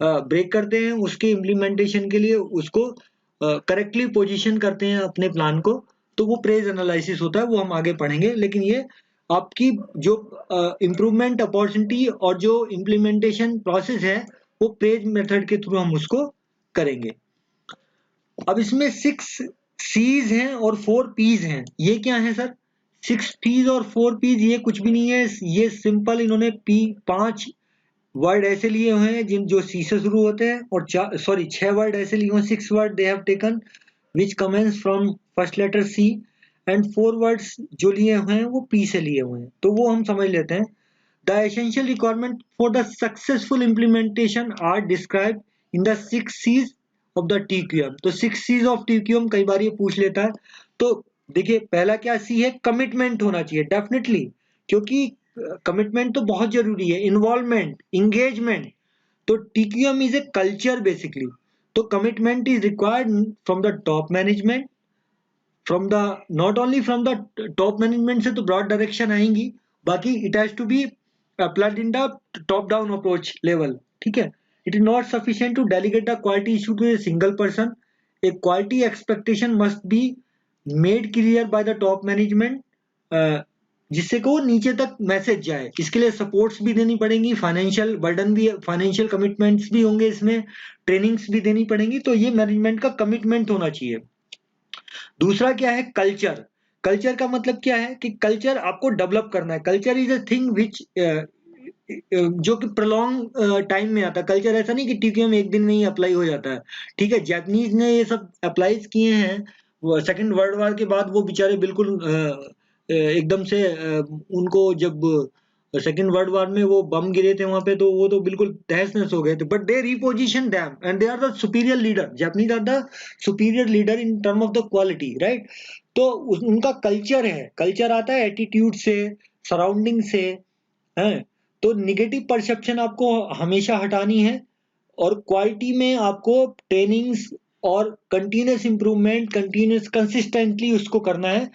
ब्रेक करते हैं उसके इम्प्लीमेंटेशन के लिए, उसको करेक्टली पोजीशन करते हैं अपने प्लान को। तो वो प्रेज एनालिसिस होता है, वो हम आगे पढ़ेंगे। लेकिन ये आपकी जो इम्प्रूवमेंट अपॉर्चुनिटी और जो इम्प्लीमेंटेशन प्रोसेस है वो पेज मेथड के थ्रू हम उसको करेंगे। अब इसमें 6 C's हैं और 4 P's हैं। ये क्या है सर? 6 P's और 4 P's ये कुछ भी नहीं है, ये सिंपल इन्होंने 5 वर्ड ऐसे लिए हुए हैं जिन जो सी से शुरू होते हैं, और 6 वर्ड ऐसे लिए हुए हैं, 6 word they have taken which commence from first letter C, and 4 words जो लिए हुए हैं वो पी से लिए हुए हैं। तो वो हम समझ लेते हैं। The essential requirement for the successful implementation are describe in the 6 C's of the TQM। तो 6 C's ऑफ TQM कई बार ये पूछ लेता है। तो देखिए पहला क्या सी है? कमिटमेंट होना चाहिए डेफिनेटली, क्योंकि कमिटमेंट तो बहुत जरूरी है, इन्वॉल्वमेंट, इंगेजमेंट। तो TQM is a culture basically. तो commitment is required from the top management, from the not only from the top management से तो ब्रॉड डायरेक्शन आएंगी, बाकी it has to be applied in the top down approach level. ठीक है, it is not sufficient to delegate the quality issue to a single person. A quality expectation must be made clear by the top management, जिससे कि वो नीचे तक message जाए। इसके लिए सपोर्ट्स भी देनी पड़ेंगी, फाइनेंशियल बर्डन भी, फाइनेंशियल कमिटमेंट्स भी होंगे, इसमें ट्रेनिंग्स भी देनी पड़ेंगी। तो ये मैनेजमेंट का कमिटमेंट होना चाहिए। दूसरा क्या है? कल्चर। कल्चर का मतलब क्या है कि कल्चर आपको डेवलप करना है। Culture is a thing which जो कि प्रलॉन्ग टाइम में आता है। कल्चर ऐसा नहीं कि TQM एक दिन में ही अप्लाई हो जाता है। ठीक है, जापानीज ने ये सब अप्लाई किए हैं सेकंड वर्ल्ड वॉर के बाद। वो बेचारे बिल्कुल एकदम से उनको जब सेकंड वर्ल्ड वॉर में वो बम गिरे थे वहां पे, तो वो तो बिल्कुल तहस नहस हो गए थे। But they reposition them and they are the superior leader. Japanese are the superior leader in term of the quality, right. तो उनका कल्चर है। कल्चर आता है एटीट्यूड से, सराउंडिंग से, है। तो निगेटिव परसेप्शन आपको हमेशा हटानी है, और क्वालिटी में आपको ट्रेनिंग्स और कंटिन्यूस इंप्रूवमेंट, कंटिन्यूस कंसिस्टेंटली उसको करना है।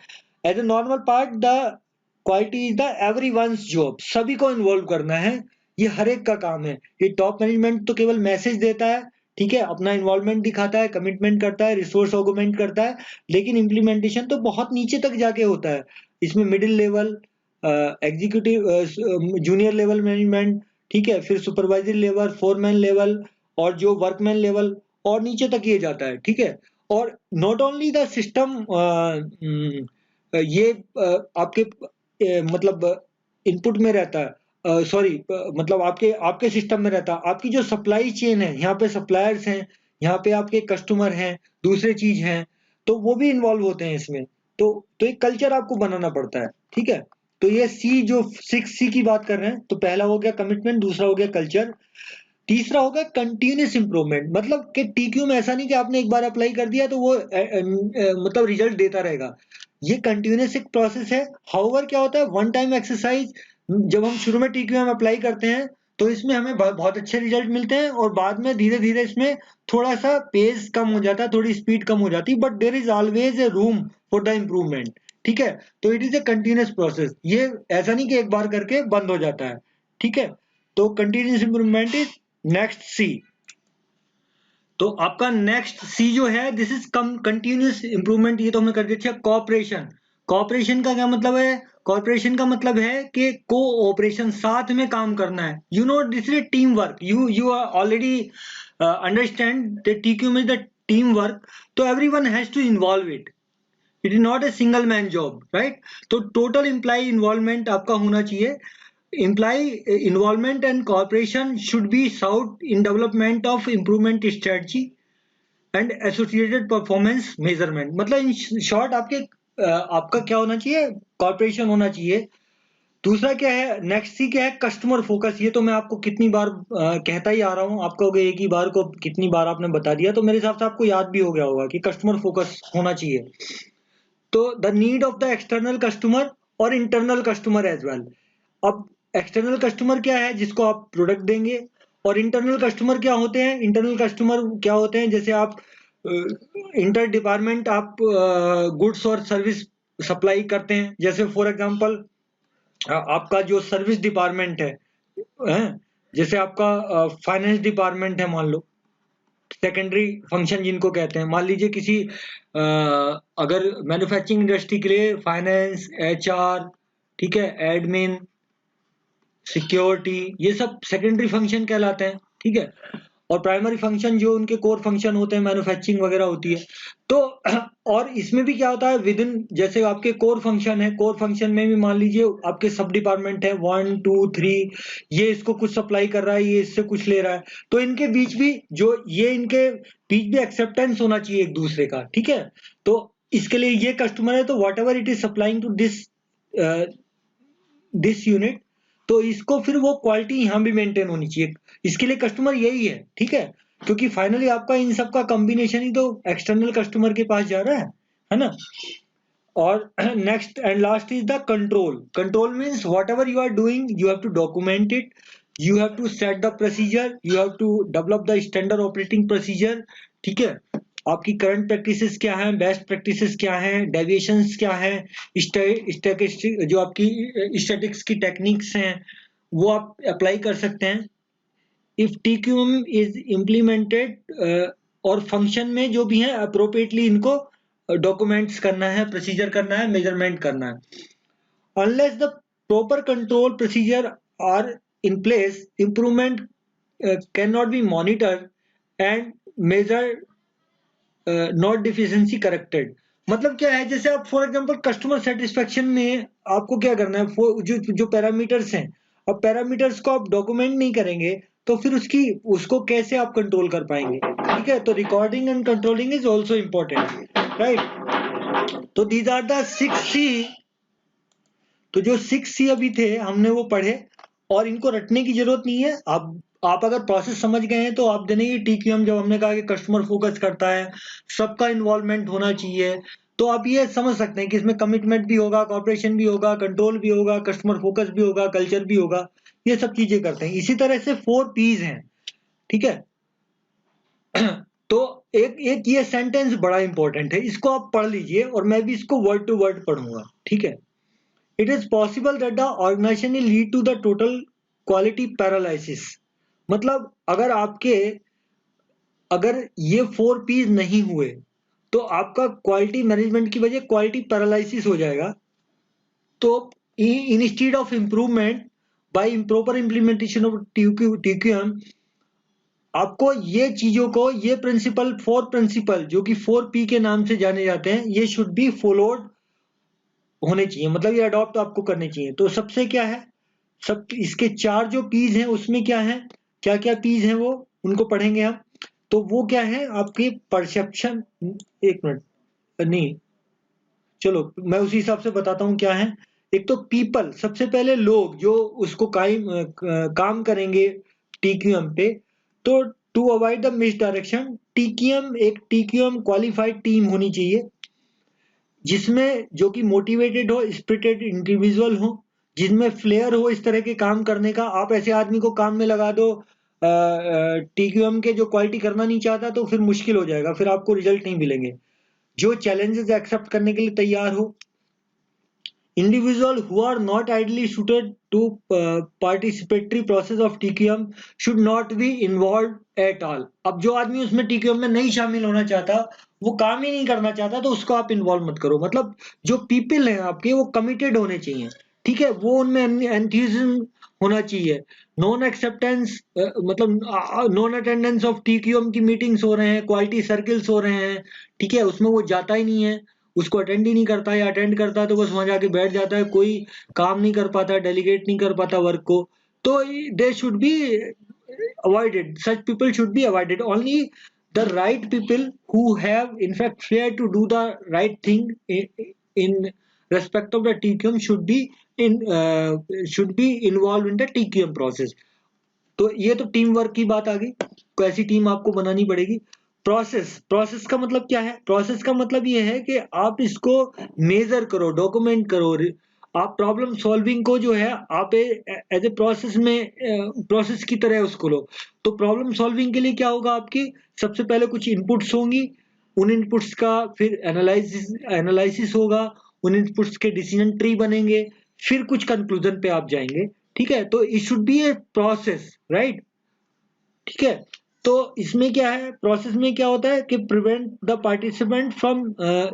As a normal part the quality is the everyone's job. सभी को इन्वॉल्व करना है, ये हर एक का काम है। ये टॉप मैनेजमेंट तो केवल मैसेज देता है, ठीक है, अपना इन्वॉल्वमेंट दिखाता है, कमिटमेंट करता है, रिसोर्स ऑगमेंट करता है, लेकिन इम्प्लीमेंटेशन तो बहुत नीचे तक जाके होता है। इसमें middle level, executive, junior level management, ठीक है, फिर सुपरवाइजरी लेवल, फोरमैन लेवल, और जो वर्कमैन लेवल, और नीचे तक ये जाता है। ठीक है, और नॉट ओनली द सिस्टम, ये आपके मतलब इनपुट में रहता है, सॉरी, मतलब आपके आपके सिस्टम में रहता है। आपकी जो सप्लाई चेन है, यहाँ पे सप्लायर्स हैं, यहाँ पे आपके कस्टमर हैं, दूसरे चीज हैं, तो वो भी इन्वॉल्व होते हैं इसमें। तो एक कल्चर आपको बनाना पड़ता है। ठीक है, तो ये सी, जो 6 C की बात कर रहे हैं, तो पहला हो गया कमिटमेंट, दूसरा हो गया कल्चर, तीसरा होगा कंटिन्यूस इंप्रूवमेंट। मतलब कि TQ में ऐसा नहीं कि आपने एक बार अप्लाई कर दिया तो वो मतलब रिजल्ट देता रहेगा। ये कंटिन्यूस एक प्रोसेस है। हाउएवर क्या होता है, वन टाइम एक्सरसाइज। जब हम शुरू में TQ में अप्लाई करते हैं तो इसमें हमें बहुत अच्छे रिजल्ट मिलते हैं, और बाद में धीरे धीरे इसमें थोड़ा सा पेस कम हो जाता है, थोड़ी स्पीड कम हो जाती है, but there is always a room for the improvement. ठीक है, तो it is a continuous process. ये ऐसा नहीं कि एक बार करके बंद हो जाता है। ठीक है, तो कंटिन्यूस इंप्रूवमेंट इज नेक्स्ट सी। तो आपका नेक्स्ट सी जो है, दिस इज कंटिन्यूस इंप्रूवमेंट। ये तो हमने कर दिया। कॉपरेशन। कॉपरेशन का क्या मतलब है? कॉपरेशन का मतलब है कि कोऑपरेशन, साथ में काम करना है। You know this is team work. You are already understand the TQ में द टीम वर्क। तो everyone has to involve it. It is not a single man job, right. तो टोटल एम्प्लॉय इन्वॉल्वमेंट आपका होना चाहिए। Employee involvement and cooperation should be sought in development of improvement strategy and associated performance measurement। मतलब in short आपका क्या होना चाहिए? Corporation होना चाहिए। दूसरा क्या है? नेक्स्ट सी क्या है? Customer focus. ये तो मैं आपको कितनी बार कहता ही आ रहा हूँ। आपको एक ही बार को कितनी बार आपने बता दिया, तो मेरे हिसाब से आपको याद भी हो गया होगा कि कस्टमर फोकस होना चाहिए। तो the need of the external customer और इंटरनल कस्टमर एज वेल। अब एक्सटर्नल कस्टमर क्या है? जिसको आप प्रोडक्ट देंगे। और इंटरनल कस्टमर क्या होते हैं? इंटरनल कस्टमर क्या होते हैं? जैसे आप इंटर डिपार्टमेंट आप गुड्स और सर्विस सप्लाई करते हैं। जैसे फॉर एग्जांपल आपका जो सर्विस डिपार्टमेंट है, जैसे आपका फाइनेंस डिपार्टमेंट है, मान लो, सेकेंडरी फंक्शन जिनको कहते हैं। मान लीजिए किसी अगर मैन्युफैक्चरिंग इंडस्ट्री के लिए फाइनेंस, HR, ठीक है, एडमिन, सिक्योरिटी, ये सब सेकेंडरी फंक्शन कहलाते हैं, ठीक है। और प्राइमरी फंक्शन जो उनके कोर फंक्शन होते हैं, मैन्युफैक्चरिंग वगैरह होती है। तो और इसमें भी क्या होता है, विद इन जैसे आपके कोर फंक्शन है, कोर फंक्शन में भी मान लीजिए आपके सब डिपार्टमेंट है 1 2 3, ये इसको कुछ सप्लाई कर रहा है, ये इससे कुछ ले रहा है, तो इनके बीच भी जो ये इनके बीच भी एक्सेप्टेंस होना चाहिए एक दूसरे का, ठीक है। तो इसके लिए ये कस्टमर है, तो whatever it is supplying to this unit, तो इसको फिर वो क्वालिटी यहाँ भी मेंटेन होनी चाहिए। इसके लिए कस्टमर यही है, ठीक है, क्योंकि फाइनली आपका इन सब का कॉम्बिनेशन ही तो एक्सटर्नल कस्टमर के पास जा रहा है ना। और next and last is the control. Control means whatever you are doing you have to document it, you have to set the procedure, you have to develop the standard operating procedure, ठीक है। आपकी current practices क्या हैं, best practices क्या हैं, deviations क्या हैं, statistic जो आपकी स्टैटिक्स की टेक्निक्स हैं वो आप अप्लाई कर सकते हैं। इफ TQM इज इम्प्लीमेंटेड, और फंक्शन में जो भी है अप्रोप्रिएटली इनको डॉक्यूमेंट्स करना है, प्रोसीजर करना है, मेजरमेंट करना है। Unless the proper control procedure are in place, improvement cannot be monitored and measured, not deficiency corrected। मतलब क्या है, जैसे आप फॉर एग्जांपल कस्टमर सेटिस्फेक्शन में आपको क्या करना है, जो पैरामीटर्स हैं, अब पैरामीटर्स को आप डॉक्यूमेंट नहीं करेंगे तो फिर उसको कैसे आप कंट्रोल कर पाएंगे, ठीक है। तो recording and controlling is also important, right. तो दीज आर द 6C। तो जो 6C अभी थे हमने वो पढ़े, और इनको रटने की जरूरत नहीं है। आप अगर प्रोसेस समझ गए हैं तो आप जानेंगे TQM जब हमने कहा कि कस्टमर फोकस करता है, सबका इन्वॉल्वमेंट होना चाहिए, तो आप ये समझ सकते हैं कि इसमें कमिटमेंट भी होगा, कॉर्पोरेशन भी होगा, कंट्रोल भी होगा, कस्टमर फोकस भी होगा, कल्चर भी होगा, ये सब चीजें करते हैं। इसी तरह से 4Ps हैं, ठीक है। तो एक ये सेंटेंस बड़ा इंपॉर्टेंट है, इसको आप पढ़ लीजिए और मैं भी इसको वर्ड टू वर्ड पढ़ूंगा, ठीक है। It is possible that the organization will lead to the total quality paralysis। मतलब अगर ये 4Ps नहीं हुए तो आपका क्वालिटी मैनेजमेंट की वजह क्वालिटी पैरालिसिस हो जाएगा। तो instead of improvement by improper implementation of TQM, आपको ये चीजों को, ये प्रिंसिपल, 4 प्रिंसिपल जो कि 4P के नाम से जाने जाते हैं, ये शुड बी फॉलोड होने चाहिए, मतलब ये अडॉप्ट आपको करने चाहिए। तो सबसे क्या है, सब इसके 4 जो पीज हैं उसमें क्या है, क्या क्या पीज हैं वो उनको पढ़ेंगे हम। तो वो क्या है आपके परसेप्शन, एक मिनट, नहीं चलो मैं उसी हिसाब से बताता हूँ क्या है। एक तो पीपल, सबसे पहले लोग जो उसको काम करेंगे TQM पे। तो to avoid the misdirection, एक TQM क्वालिफाइड टीम होनी चाहिए जिसमें जो कि मोटिवेटेड हो, स्पिरिटेड इंडिविजुअल हो, जिनमें फ्लेयर हो इस तरह के काम करने का। आप ऐसे आदमी को काम में लगा दो TQM के जो क्वालिटी करना नहीं चाहता, तो फिर मुश्किल हो जाएगा, फिर आपको रिजल्ट नहीं मिलेंगे। जो चैलेंजेस एक्सेप्ट करने के लिए तैयार हो, individual who are not ideally suited to participatory process of TQM should not be involved at all। अब जो आदमी उसमें TQM में नहीं शामिल होना चाहता, वो काम ही नहीं करना चाहता, तो उसको आप इन्वॉल्व मत करो। मतलब जो पीपल हैं आपके वो कमिटेड होने चाहिए, ठीक है, वो उनमें एंथुसिज्म होना चाहिए। नॉन एक्सेप्टेंस मतलब नॉन अटेंडेंस ऑफ TQM की मीटिंग्स हो रहे हैं, क्वालिटी सर्कल्स हो रहे हैं, ठीक है, उसमें वो जाता ही नहीं है, उसको अटेंड ही नहीं करता, या अटेंड करता है तो बस वहां जाके बैठ जाता है, कोई काम नहीं कर पाता, डेलीगेट नहीं कर पाता वर्क को। तो they should be avoided, such people should be avoided. Only the right people who have in fact fear to do the right thing in respect of the TQM should be involved in the TQM process। तो ये तो team work की बात आ गई, तो ऐसी team आपको बनानी पड़ेगी। प्रोसेस का मतलब क्या है, प्रोसेस का मतलब ये है कि आप इसको मेजर करो, डॉक्यूमेंट करो। आप प्रॉब्लम सॉल्विंग को जो है आप एज ए प्रोसेस में, प्रोसेस की तरह उसको लो। तो प्रॉब्लम सॉल्विंग के लिए क्या होगा, आपकी सबसे पहले कुछ इनपुट्स होंगी, उन इनपुट्स का फिर एनालिसिस होगा, उन इनपुट्स के डिसीजन ट्री बनेंगे, फिर कुछ कंक्लूजन पे आप जाएंगे, ठीक है। तो it should be a process, right, ठीक है। तो इसमें क्या है, प्रोसेस में क्या होता है कि prevent the participant from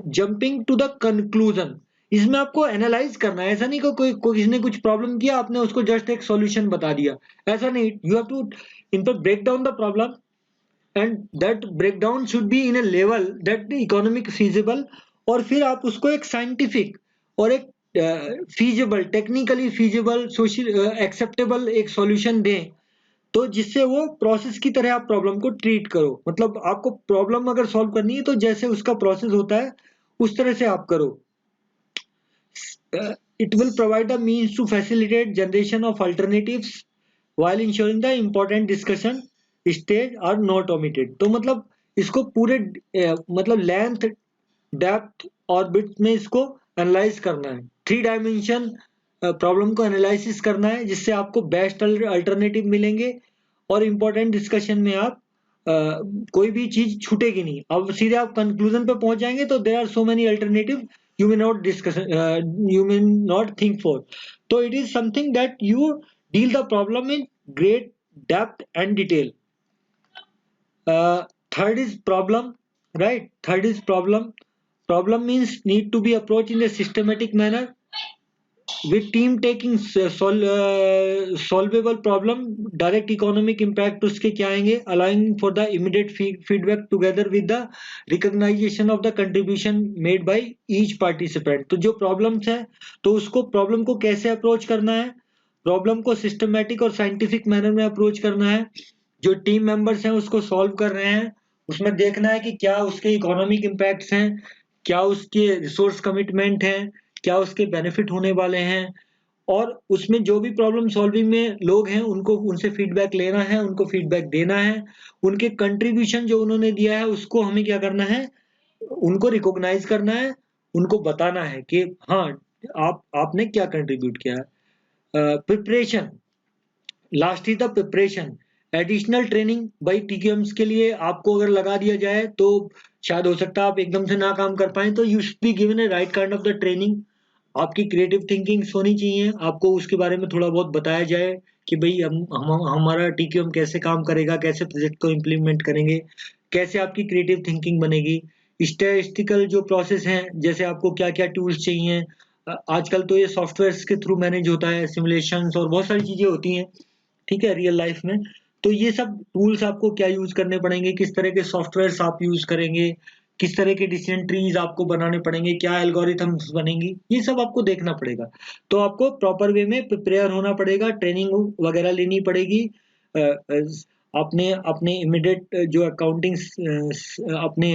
jumping to the conclusion. इसमें आपको एनालाइज करना है, ऐसा नहीं कि कोई किसी ने कुछ प्रॉब्लम किया, आपने उसको जस्ट एक सॉल्यूशन बता दिया, ऐसा नहीं। यू हैव टू इन पर break down the problem, and that breakdown should be in a level that economic feasible, और फिर आप उसको एक साइंटिफिक और एक feasible, technically feasible, social acceptable एक सॉल्यूशन दें, तो जिससे वो प्रोसेस की तरह आप प्रॉब्लम को ट्रीट करो। मतलब आपको प्रॉब्लम अगर सॉल्व करनी है तो जैसे उसका प्रोसेस होता है उस तरह से आप करो। It will provide a means to facilitate generation of alternatives while ensuring the important discussion stage are not omitted। तो मतलब इसको पूरे मतलब लेंथ, डेप्थ और विड्थ में इसको एनालाइज करना है, 3 डायमेंशन प्रॉब्लम को एनालिसिस करना है, जिससे आपको बेस्ट अल्टरनेटिव मिलेंगे और इम्पोर्टेंट डिस्कशन में आप कोई भी चीज छूटेगी नहीं। अब सीधे आप कंक्लूजन पे पहुंच जाएंगे तो there are so many alternative you may not discuss, you may not think for। So it is something that you deal the problem in great depth and detail। Third is problem, right? Third is problem. Problem means need to be approached in a systematic manner with team taking solvable problem, direct economic impact उसके क्या आएंगे, allowing for the immediate feedback together with the recognition of the contribution made by each participant। तो जो problems है तो उसको problem को कैसे approach करना है, problem को systematic और scientific manner में approach करना है, जो टीम मेंबर्स हैं उसको सॉल्व कर रहे हैं, उसमें देखना है कि क्या उसके इकोनॉमिक इम्पैक्ट्स हैं, क्या उसके रिसोर्स कमिटमेंट हैं, क्या उसके बेनिफिट होने वाले हैं, और उसमें जो भी प्रॉब्लम सॉल्विंग में लोग हैं उनको उनसे फीडबैक लेना है, उनको फीडबैक देना है, उनके कंट्रीब्यूशन जो उन्होंने दिया है उसको हमें क्या करना है, उनको रिकॉग्नाइज करना है, उनको बताना है कि हाँ आपने क्या कंट्रीब्यूट किया है। Preparation, last is the preparation. Additional training by TQMs के लिए आपको अगर लगा दिया जाए तो शायद हो सकता है आप एकदम से ना काम कर पाए, तो you should be given A right kind of the training. आपकी क्रिएटिव थिंकिंग होनी चाहिए, आपको उसके बारे में थोड़ा बहुत बताया जाए कि भाई हम हमारा टीक्यूएम कैसे काम करेगा, कैसे प्रोजेक्ट को इम्प्लीमेंट करेंगे, कैसे आपकी क्रिएटिव थिंकिंग बनेगी। स्टैटिस्टिकल जो प्रोसेस हैं, जैसे आपको क्या क्या टूल्स चाहिए, आजकल तो ये सॉफ्टवेयर के थ्रू मैनेज होता है, सिमुलेशंस और बहुत सारी चीजें होती हैं, ठीक है, रियल लाइफ में। तो ये सब टूल्स आपको क्या यूज करने पड़ेंगे, किस तरह के सॉफ्टवेयर्स आप यूज करेंगे, किस तरह के डिसीजन ट्रीज आपको बनाने पड़ेंगे, क्या एल्गोरिथम्स बनेंगी, ये सब आपको देखना पड़ेगा। तो आपको प्रॉपर वे में प्रिपेयर होना पड़ेगा, ट्रेनिंग वगैरह लेनी पड़ेगी। अपने अपने इमीडिएट जो अकाउंटिंग अपने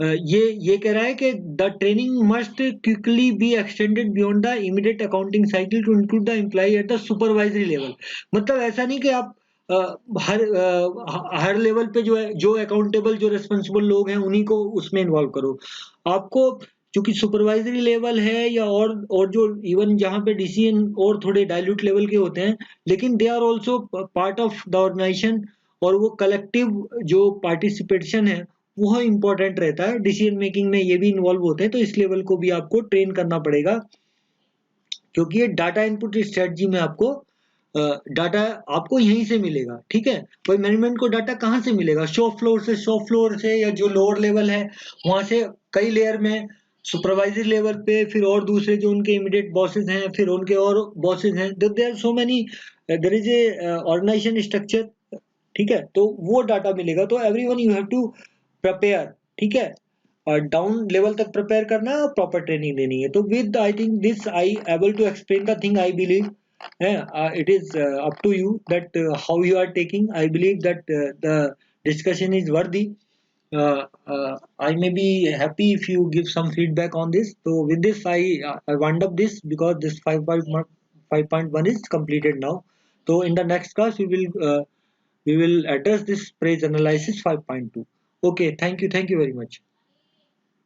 ये कह रहा है कि the training must quickly be extended beyond the immediate accounting cycle to include the employ at the supervisory level. मतलब ऐसा नहीं कि आप हर लेवल पे जो है, जो अकाउंटेबल जो रिस्पॉन्सिबल लोग हैं उन्हीं को उसमें इन्वॉल्व करो। आपको चूंकि सुपरवाइजरी लेवल है या और जो इवन जहाँ पे डिसीजन और थोड़े डाइल्यूट लेवल के होते हैं, लेकिन they are also part of the organisation, और वो कलेक्टिव जो पार्टिसिपेशन है वो इम्पोर्टेंट रहता है, डिसीजन मेकिंग में ये भी इन्वॉल्व होते हैं। तो इस लेवल को भी आपको ट्रेन करना पड़ेगा, क्योंकि ये डाटा इनपुट स्ट्रेटजी में आपको डाटा आपको यहीं से मिलेगा, ठीक है। कोई मैनेजमेंट को डाटा कहाँ से मिलेगा, शॉप फ्लोर से या जो लोअर लेवल है वहां से, कई लेयर में, सुपरवाइजरी लेवल पे, फिर और दूसरे जो उनके इमीडिएट बॉसेस हैं, फिर उनके और बॉसेस हैं, there are so many, there is a organisation structure, ठीक है। तो वो डाटा मिलेगा, तो everyone you have to prepare, ठीक है। और डाउन लेवल तक प्रिपेयर करना है और प्रॉपर ट्रेनिंग देनी है। तो with I think this I able to explain the thing, I believe it is up to you that how you are taking। I believe that the discussion is worthy। I may be happy if you give some feedback on this। So with this I wound up this, because this 5.1 is completed now। So in the next class we will address this praise analysis 5.2। Okay, thank you very much।